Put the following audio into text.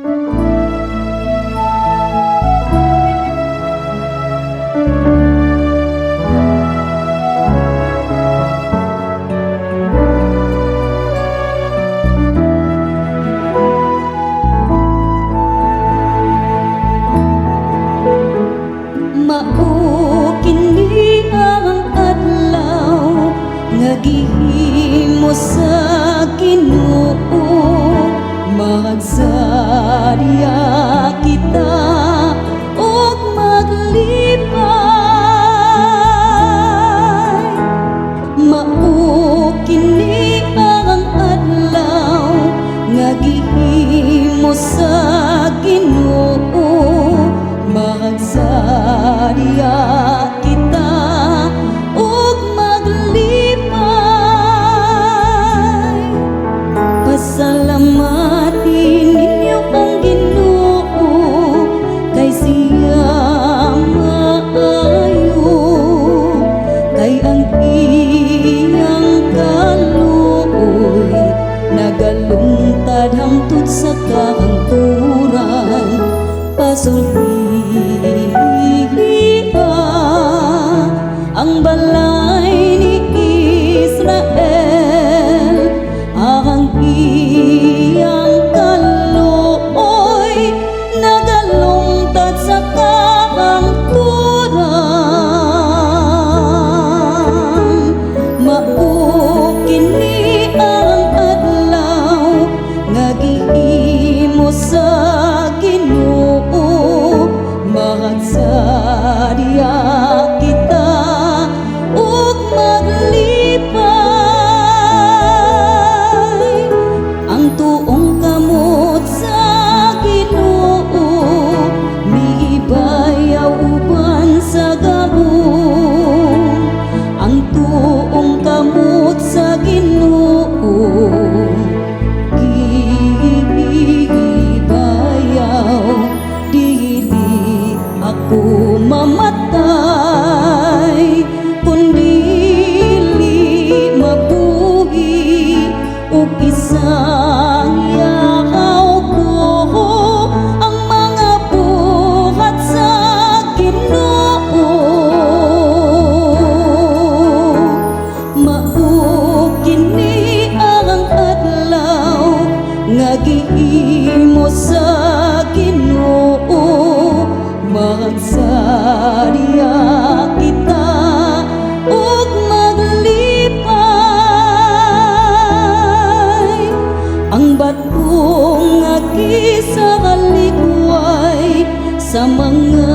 Mao kini ang adlaw nga gihimo sa Ginoo, magsarya kita ug maglipay. Mao kini ang adlaw nga gihimo sa Ginoo, magsarya kita ug maglipay. Pasalamatin ninyo ang Ginoo, kay siya maayo, kay ang iyang kaluoy nagalungtad hangtod sa kahangturan. Pasulhiha ang balay ni Israel, ang iyang kaluoy nagalungtad sa kahangturan. Mao kini ang adlaw nga gihimo sa Ginoo, magsarya kita ug maglipay. Ang tuong kamot sa Ginoo, miibayaw uban sa gabong. Ang tuong kamot sa Ginoo, dili ako mamatay, kundili mabuhi ug isang yahaw ko ang mga buhat sa Ginoo. Mao kini ang adlaw nga gihimo sa Ginoo, magsarya kita ug maglipay. Ang batong nga gisaligway sa mga